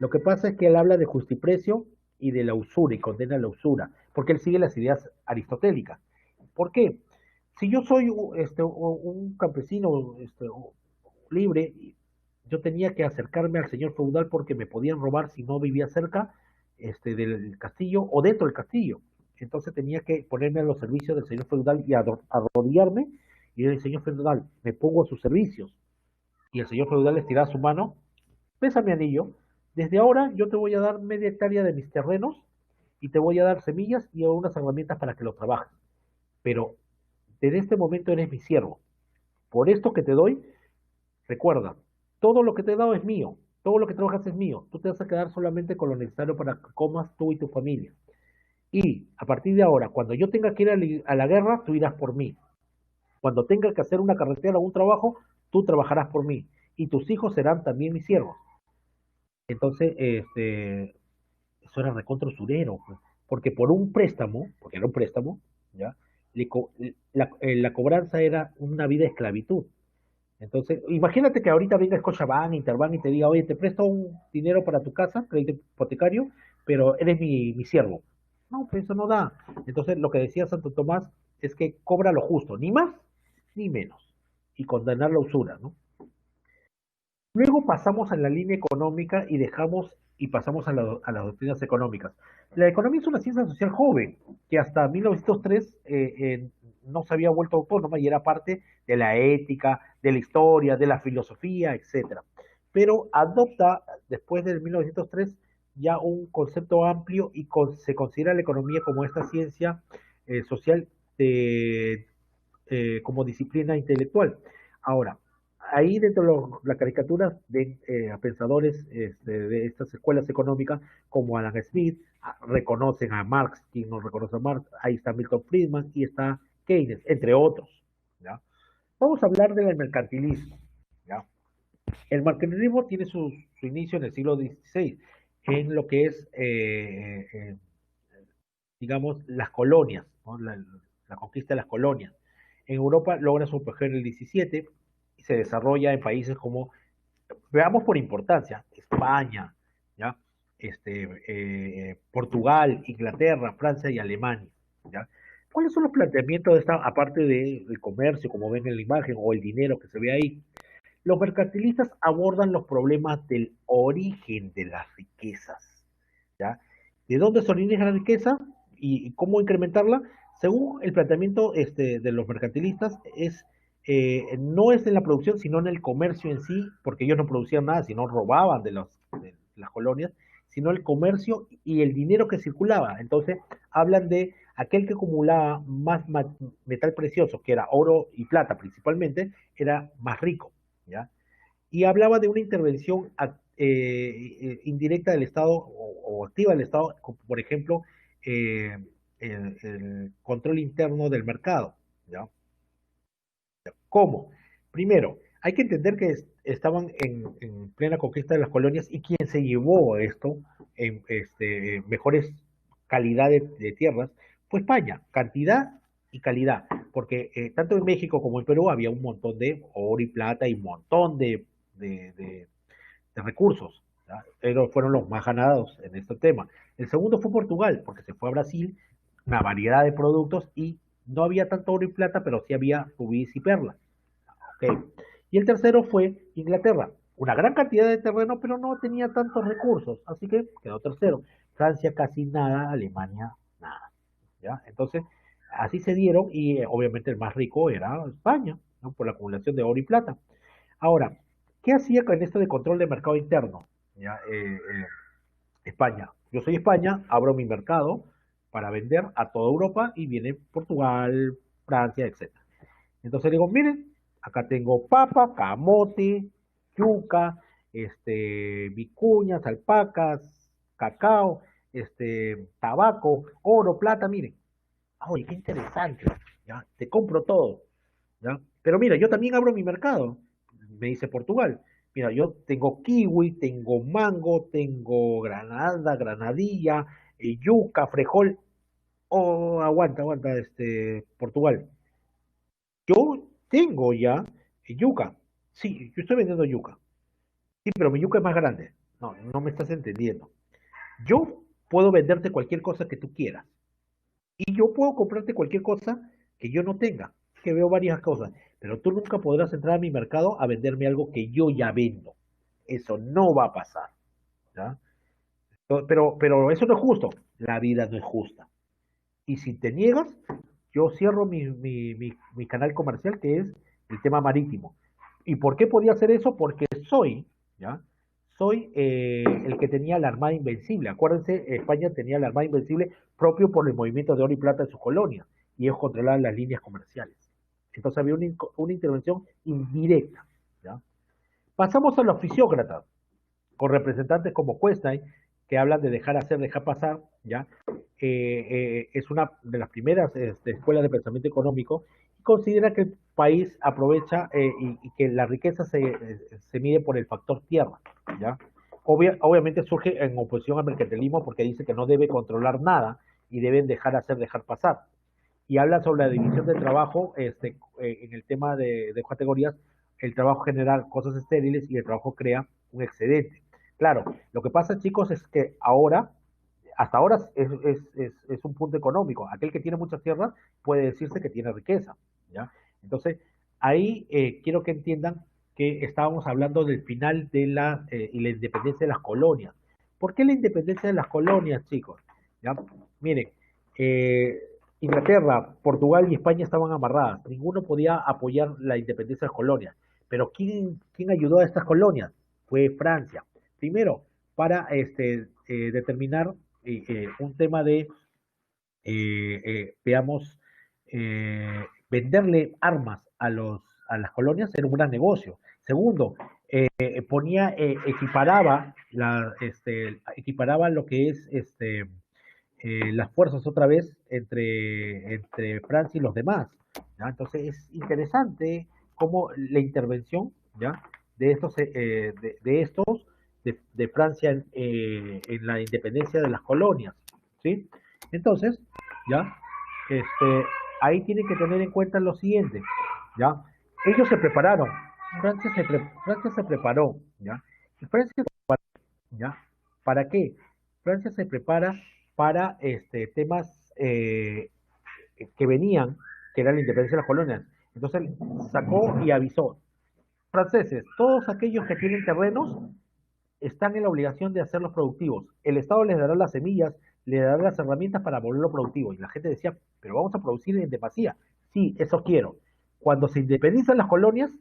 Lo que pasa es que él habla de justiprecio y de la usura y condena la usura, porque él sigue las ideas aristotélicas. ¿Por qué? Si yo soy un campesino libre, yo tenía que acercarme al señor feudal porque me podían robar si no vivía cerca del castillo o dentro del castillo. Entonces tenía que ponerme a los servicios del señor feudal y arrodillarme y el señor feudal, me pongo a sus servicios. Y el señor feudal les tiraba su mano, pesa mi anillo, desde ahora yo te voy a dar media hectárea de mis terrenos y te voy a dar semillas y unas herramientas para que lo trabajes. Pero desde este momento eres mi siervo. Por esto que te doy, recuerda, todo lo que te he dado es mío, todo lo que trabajas es mío. Tú te vas a quedar solamente con lo necesario para que comas tú y tu familia. Y a partir de ahora, cuando yo tenga que ir a la guerra, tú irás por mí. Cuando tenga que hacer una carretera o un trabajo, tú trabajarás por mí. Y tus hijos serán también mis siervos. Entonces, eso era recontra usurero, pues, porque por un préstamo, porque era un préstamo, ¿ya? La cobranza era una vida de esclavitud. Entonces, imagínate que ahorita venga Scotiabank, Interbank y te diga, oye, te presto un dinero para tu casa, crédito hipotecario, pero eres mi siervo. No, pues eso no da. Entonces, lo que decía Santo Tomás es que cobra lo justo, ni más ni menos, y condenar la usura, ¿no? Luego pasamos a la línea económica y pasamos a las doctrinas económicas. La economía es una ciencia social joven que hasta 1903 no se había vuelto autónoma y era parte de la ética, de la historia, de la filosofía, etcétera. Pero adopta después del 1903 ya un concepto amplio y se considera la economía como esta ciencia social como disciplina intelectual. Ahora, ahí dentro de la caricatura de a pensadores de estas escuelas económicas como Adam Smith, reconocen a Marx, quien no reconoce a Marx, ahí está Milton Friedman y está Keynes, entre otros. ¿Ya? Vamos a hablar del mercantilismo. ¿Ya? El mercantilismo tiene su inicio en el siglo XVI, en lo que es, digamos, las colonias, ¿no? La conquista de las colonias. En Europa logra su apogeo en el 17 y se desarrolla en países como, veamos por importancia, España, ¿ya? Portugal, Inglaterra, Francia y Alemania. ¿Ya? ¿Cuáles son los planteamientos de esta, aparte del comercio, como ven en la imagen, o el dinero que se ve ahí? Los mercantilistas abordan los problemas del origen de las riquezas. ¿Ya? ¿De dónde se origina la riqueza y cómo incrementarla? Según el planteamiento de los mercantilistas, no es en la producción, sino en el comercio en sí, porque ellos no producían nada, sino robaban de las colonias, sino el comercio y el dinero que circulaba. Entonces, hablan de aquel que acumulaba más metal precioso, que era oro y plata principalmente, era más rico. ¿Ya? Y hablaba de una intervención indirecta del Estado o activa del Estado, como por ejemplo, eh, el control interno del mercado. ¿Ya? ¿Cómo? Primero, hay que entender que estaban en plena conquista de las colonias y quien se llevó esto en mejores calidades de tierras fue España, cantidad y calidad, porque tanto en México como en Perú había un montón de oro y plata y un montón de, de- de recursos. ¿Ya? Ellos fueron los más ganados en este tema. El segundo fue Portugal, porque se fue a Brasil, una variedad de productos y no había tanto oro y plata, pero sí había rubíes y perlas. Okay. Y el tercero fue Inglaterra, una gran cantidad de terreno, pero no tenía tantos recursos, así que quedó tercero. Francia casi nada, Alemania nada. ¿Ya? Entonces, así se dieron y obviamente el más rico era España, ¿no? Por la acumulación de oro y plata. Ahora, ¿qué hacía con esto de control de mercado interno? ¿Ya? España. Yo soy España, abro mi mercado para vender a toda Europa y viene Portugal, Francia, etcétera. Entonces digo, miren, acá tengo papa, camote, yuca, vicuñas, alpacas, cacao, tabaco, oro, plata, miren. Oye, qué interesante, ¿ya? Te compro todo, ¿ya? Pero mira, yo también abro mi mercado, me dice Portugal. Mira, yo tengo kiwi, tengo mango, tengo granada, granadilla, yuca, frejol. Oh, aguanta, aguanta, Portugal. Yo tengo ya yuca. Sí, yo estoy vendiendo yuca. Sí, pero mi yuca es más grande. No, no me estás entendiendo. Yo puedo venderte cualquier cosa que tú quieras. Y yo puedo comprarte cualquier cosa que yo no tenga. Que veo varias cosas. Pero tú nunca podrás entrar a mi mercado a venderme algo que yo ya vendo. Eso no va a pasar. ¿Ya? Pero eso no es justo. La vida no es justa. Y si te niegas, yo cierro mi canal comercial, que es el tema marítimo. ¿Y por qué podía hacer eso? Porque ¿ya? Soy el que tenía la Armada Invencible. Acuérdense, España tenía la Armada Invencible propio por el movimiento de oro y plata en sus colonias, y ellos controlaban las líneas comerciales. Entonces había una intervención indirecta, ¿ya? Pasamos a los fisiócratas con representantes como Cuesta, que hablan de dejar hacer, dejar pasar, ¿ya? Es una de las primeras escuelas de pensamiento económico y considera que el país aprovecha y que la riqueza se mide por el factor tierra, ¿ya? Obviamente surge en oposición al mercantilismo porque dice que no debe controlar nada y deben dejar hacer, dejar pasar. Y habla sobre la división del trabajo en el tema de categorías. El trabajo genera cosas estériles y el trabajo crea un excedente. Claro, lo que pasa, chicos, es que hasta ahora es un punto económico. Aquel que tiene muchas tierras puede decirse que tiene riqueza, ¿ya? Entonces, ahí quiero que entiendan que estábamos hablando del final de y la independencia de las colonias. ¿Por qué la independencia de las colonias, chicos? ¿Ya? Miren, eh, Inglaterra, Portugal y España estaban amarradas. Ninguno podía apoyar la independencia de las colonias. Pero ¿quién ayudó a estas colonias? Fue Francia. Primero, para determinar un tema de, veamos, venderle armas a las colonias era un gran negocio. Segundo, equiparaba lo que es las fuerzas otra vez entre Francia y los demás. ¿Ya? Entonces es interesante cómo la intervención, ¿ya? De Francia en la independencia de las colonias, ¿sí? Entonces, ¿ya? Este, ahí tienen que tener en cuenta lo siguiente, ¿ya? Ellos se prepararon, Francia se preparó, ¿ya? Y Francia, ¿ya? ¿Para qué? Francia se prepara para temas que venían, que era la independencia de las colonias. Entonces sacó y avisó, franceses, todos aquellos que tienen terrenos están en la obligación de hacerlos productivos. El Estado les dará las semillas, les dará las herramientas para volverlo productivo. Y la gente decía, pero vamos a producir en demasía. Sí, eso quiero. Cuando se independizan las colonias,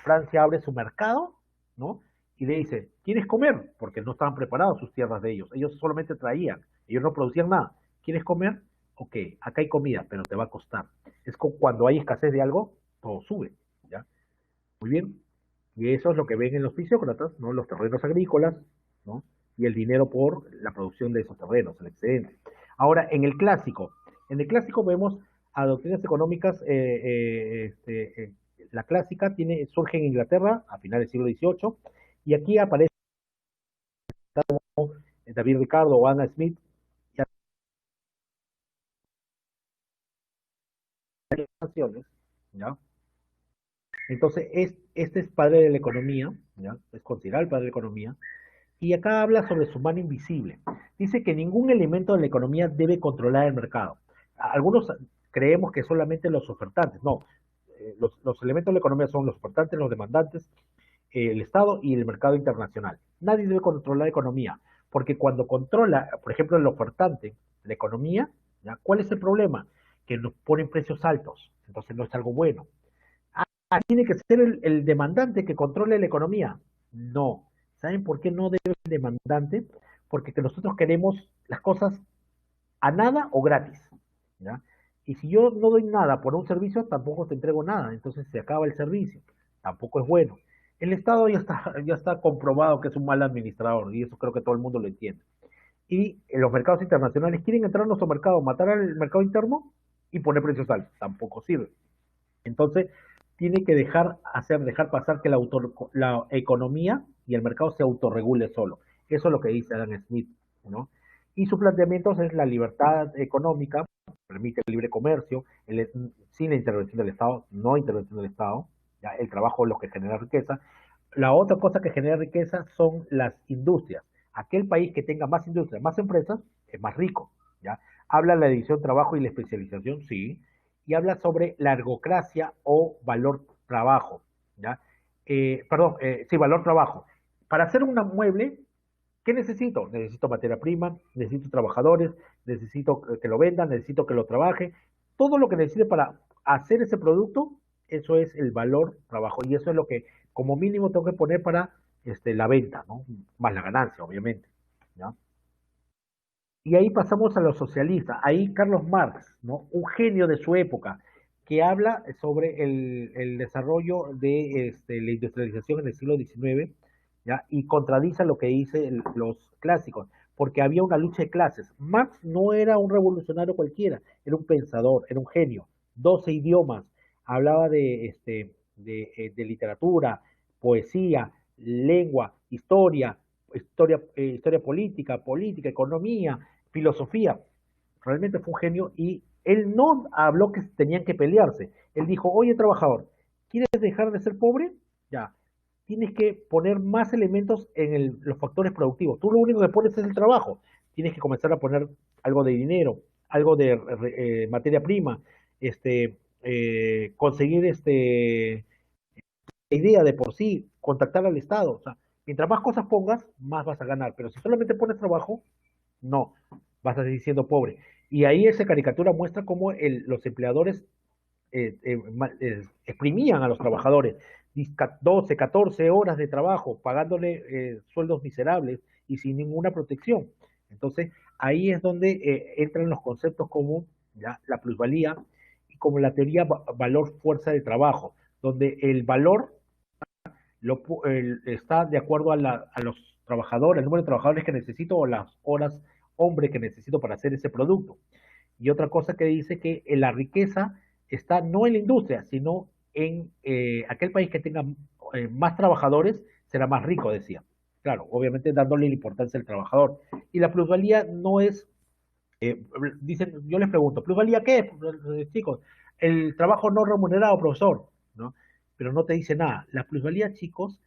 Francia abre su mercado, ¿no? Y le dice, ¿quieres comer? Porque no estaban preparados sus tierras de ellos. Ellos solamente traían, ellos no producían nada. ¿Quieres comer? Ok, acá hay comida, pero te va a costar. Es como cuando hay escasez de algo, todo sube, ¿ya? Muy bien. Y eso es lo que ven en los fisiócratas, ¿no? Los terrenos agrícolas, ¿no? Y el dinero por la producción de esos terrenos, el excedente. Ahora, en el clásico vemos a doctrinas económicas, la clásica surge en Inglaterra a finales del siglo XVIII, y aquí aparece David Ricardo o Anna Smith, y naciones, ¿ya? Entonces, este es padre de la economía, ¿ya? Es considerado el padre de la economía, y acá habla sobre su mano invisible. Dice que ningún elemento de la economía debe controlar el mercado. Algunos creemos que solamente los ofertantes. No, los elementos de la economía son los ofertantes, los demandantes, el Estado y el mercado internacional. Nadie debe controlar la economía, porque cuando controla, por ejemplo, el ofertante, la economía, ¿ya? ¿Cuál es el problema? Que nos ponen precios altos, entonces no es algo bueno. Tiene que ser el demandante que controle la economía. No. ¿Saben por qué no debe ser el demandante? Porque que nosotros queremos las cosas a nada o gratis. ¿Ya? Y si yo no doy nada por un servicio, tampoco te entrego nada. Entonces se acaba el servicio. Tampoco es bueno. El Estado ya está comprobado que es un mal administrador y eso creo que todo el mundo lo entiende. Y los mercados internacionales quieren entrar a nuestro mercado, matar al mercado interno y poner precios altos. Tampoco sirve. Entonces, tiene que dejar pasar que la economía y el mercado se autorregule solo. Eso es lo que dice Adam Smith, ¿no? Y su planteamiento es la libertad económica, permite el libre comercio, sin la intervención del Estado, no intervención del Estado, ¿ya? El trabajo es lo que genera riqueza. La otra cosa que genera riqueza son las industrias. Aquel país que tenga más industrias, más empresas, es más rico, ¿ya? Habla de la división trabajo y la especialización, sí, y habla sobre largocracia o valor trabajo, ¿ya? Sí, valor trabajo. Para hacer un mueble, ¿qué necesito? Necesito materia prima, necesito trabajadores, necesito que lo vendan, necesito que lo trabaje. Todo lo que necesite para hacer ese producto, eso es el valor trabajo. Y eso es lo que como mínimo tengo que poner para la venta, ¿no? Más la ganancia, obviamente, ¿ya? Y ahí pasamos a los socialistas. Ahí Carlos Marx, ¿no? Un genio de su época, que habla sobre el desarrollo de la industrialización en el siglo XIX, ¿ya? Y contradice lo que dicen los clásicos, porque había una lucha de clases. Marx no era un revolucionario cualquiera, era un pensador, era un genio. 12 idiomas, hablaba de literatura, poesía, lengua, historia política, economía, filosofía. Realmente fue un genio y él no habló que tenían que pelearse. Él dijo, oye trabajador, ¿quieres dejar de ser pobre? Ya, tienes que poner más elementos en los factores productivos. Tú lo único que pones es el trabajo. Tienes que comenzar a poner algo de dinero, algo de materia prima, conseguir idea de por sí, contactar al Estado. O sea, mientras más cosas pongas, más vas a ganar. Pero si solamente pones trabajo, no, vas a seguir siendo pobre. Y ahí esa caricatura muestra cómo los empleadores exprimían a los trabajadores 12, 14 horas de trabajo, pagándole sueldos miserables y sin ninguna protección. Entonces, ahí es donde entran los conceptos como ¿ya? La plusvalía y como la teoría valor-fuerza de trabajo, donde el valor está de acuerdo a los trabajadores, el número de trabajadores que necesito o las horas hombre que necesito para hacer ese producto. Y otra cosa que dice que la riqueza está no en la industria, sino en aquel país que tenga más trabajadores, será más rico, decía. Claro, obviamente dándole la importancia al trabajador. Y la plusvalía no es, dicen, yo les pregunto, ¿plusvalía qué es, chicos? El trabajo no remunerado, profesor, ¿no? Pero no te dice nada. La plusvalía, chicos,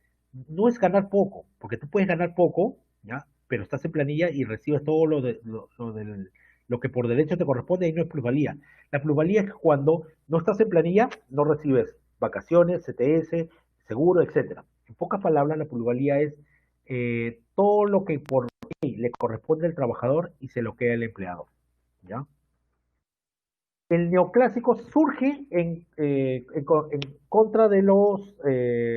no es ganar poco, porque tú puedes ganar poco, ¿ya? Pero estás en planilla y recibes todo lo que por derecho te corresponde y no es plusvalía. La plusvalía es cuando no estás en planilla, no recibes vacaciones, CTS, seguro, etcétera. En pocas palabras, la plusvalía es todo lo que por le corresponde al trabajador y se lo queda al empleador. ¿Ya? El neoclásico surge en contra de los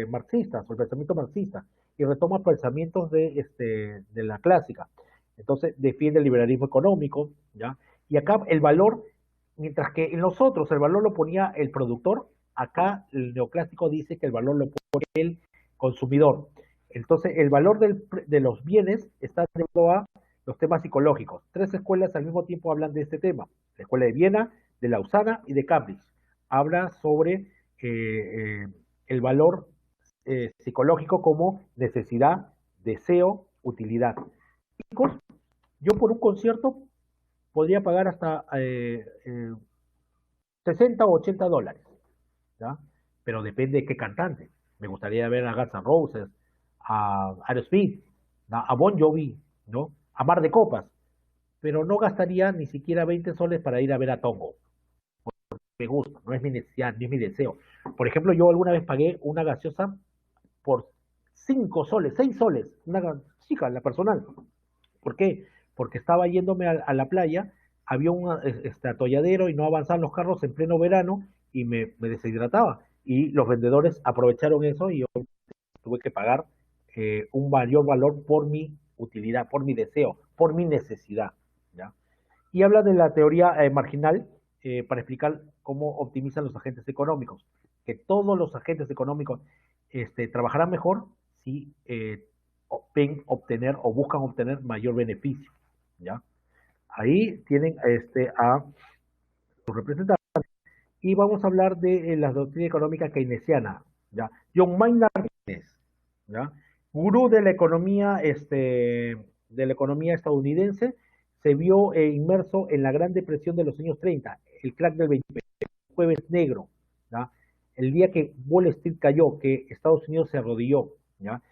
marxistas, o el pensamiento marxista, y retoma pensamientos de la clásica. Entonces defiende el liberalismo económico, ¿ya? Y acá el valor, mientras que en los otros el valor lo ponía el productor, acá el neoclásico dice que el valor lo pone el consumidor. Entonces el valor de los bienes está ligado a los temas psicológicos. Tres escuelas al mismo tiempo hablan de este tema. La escuela de Viena, de Lausana y de Cambridge. Habla sobre el valor psicológico como necesidad, deseo, utilidad. Yo por un concierto podría pagar hasta 60 o 80 dólares, ¿ya? Pero depende de qué cantante. Me gustaría ver a Guns N' Roses, a Aerosmith, a Bon Jovi, ¿no? A Mar de Copas, pero no gastaría ni siquiera 20 soles para ir a ver a Tongo. Me gusta, no es mi necesidad, ni es mi deseo. Por ejemplo, yo alguna vez pagué una gaseosa por 5 soles, 6 soles, una chica, la personal. ¿Por qué? Porque estaba yéndome a la playa, había un atolladero y no avanzaban los carros en pleno verano y me deshidrataba. Y los vendedores aprovecharon eso y yo tuve que pagar un mayor valor por mi utilidad, por mi deseo, por mi necesidad. ¿Ya? Y habla de la teoría marginal para explicar cómo optimizan los agentes económicos, que todos los agentes económicos trabajarán mejor si ven obtener o buscan obtener mayor beneficio, ¿ya? Ahí tienen a su representante y vamos a hablar de la doctrina económica keynesiana, ¿ya? John Maynard Keynes, ¿ya? Gurú de la economía estadounidense, se vio inmerso en la Gran Depresión de los años 30, el crack del 20, el jueves negro, ¿ya? El día que Wall Street cayó, que Estados Unidos se arrodilló, ¿ya?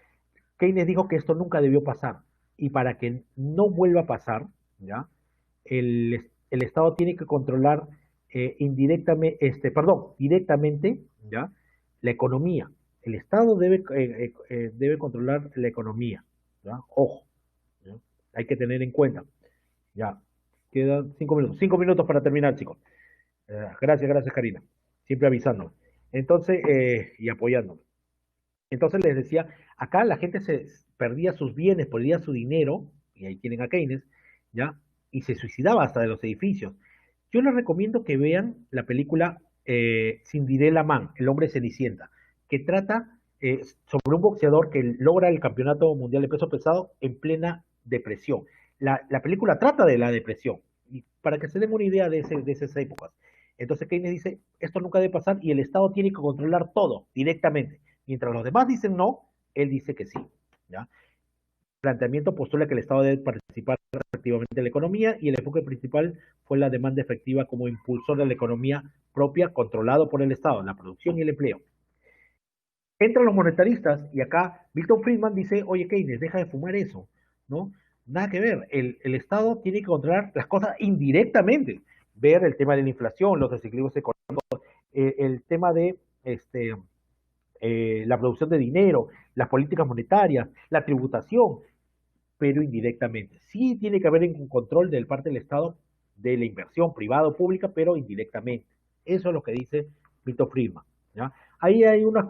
Keynes dijo que esto nunca debió pasar y para que no vuelva a pasar, ¿ya? El Estado tiene que controlar indirectamente, directamente, ¿ya? La economía. El Estado debe controlar la economía, ¿ya? Ojo, ¿ya? Hay que tener en cuenta. Ya, quedan 5 minutos. 5 minutos para terminar, chicos. Gracias, Karina. Siempre avisando. Entonces, y apoyándome. Entonces les decía, acá la gente se perdía sus bienes, perdía su dinero, y ahí tienen a Keynes, ¿ya? Y se suicidaba hasta de los edificios. Yo les recomiendo que vean la película Cinderella Man, El hombre cenicienta, que trata sobre un boxeador que logra el campeonato mundial de peso pesado en plena depresión. La película trata de la depresión, y para que se den una idea de esas épocas. Entonces Keynes dice, esto nunca debe pasar y el Estado tiene que controlar todo directamente. Mientras los demás dicen no, él dice que sí. ¿Ya? El planteamiento postula que el Estado debe participar activamente en la economía y el enfoque principal fue la demanda efectiva como impulsor de la economía propia controlado por el Estado, la producción y el empleo. Entran los monetaristas y acá Milton Friedman dice, oye Keynes, deja de fumar eso, ¿no? Nada que ver, el Estado tiene que controlar las cosas indirectamente, ver el tema de la inflación, los desequilibrios económicos, el tema de la producción de dinero, las políticas monetarias, la tributación, pero indirectamente. Sí tiene que haber un control del parte del Estado de la inversión privada o pública, pero indirectamente. Eso es lo que dice Milton Friedman, ¿ya? Ahí hay algunas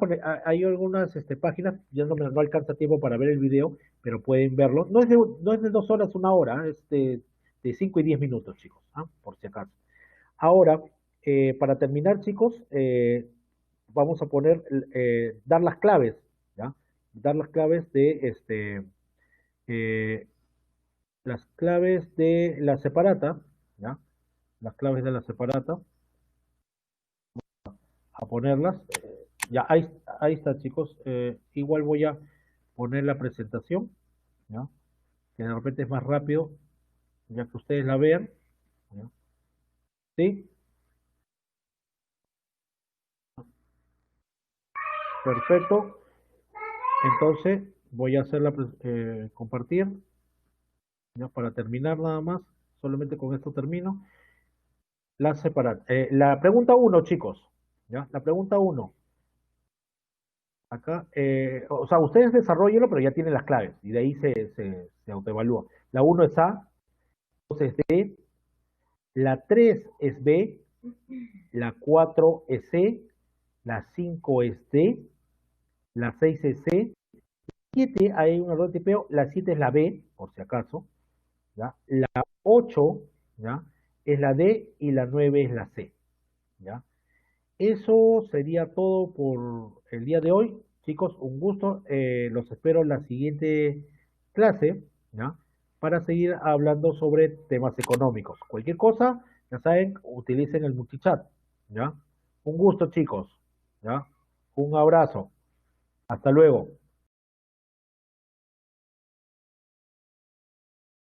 páginas, ya no alcanza tiempo para ver el video, pero pueden verlo. No es de 2 horas, 1 hora, es de 5 y 10 minutos, chicos, ¿ah? Por si acaso. Ahora, para terminar, chicos, vamos a dar las claves, ¿ya? Dar eh, las claves de la separata, ¿ya? Las claves de la separata, a ponerlas. Ya, ahí está, chicos. Igual voy a poner la presentación, ¿ya? Que de repente es más rápido, ya que ustedes la vean, ¿ya? ¿Sí? Perfecto. Entonces, voy a compartir, ya para terminar nada más. Solamente con esto termino. La pregunta uno, chicos, ¿ya? La pregunta uno. Acá, o sea, ustedes desarrollenlo, pero ya tienen las claves y de ahí se autoevalúa. La uno es A, 2 es D, la 3 es B, la 4 es C, la 5 es D, la 6 es C, 7 hay un error de tipeo, la 7 es la B, por si acaso, ¿ya? La 8, ¿ya? Es la D y la 9 es la C, ¿ya? Eso sería todo por el día de hoy. Chicos, un gusto. Los espero en la siguiente clase, ¿ya? Para seguir hablando sobre temas económicos. Cualquier cosa, ya saben, utilicen el multichat, ¿ya? Un gusto, chicos, ¿ya? Un abrazo. Hasta luego.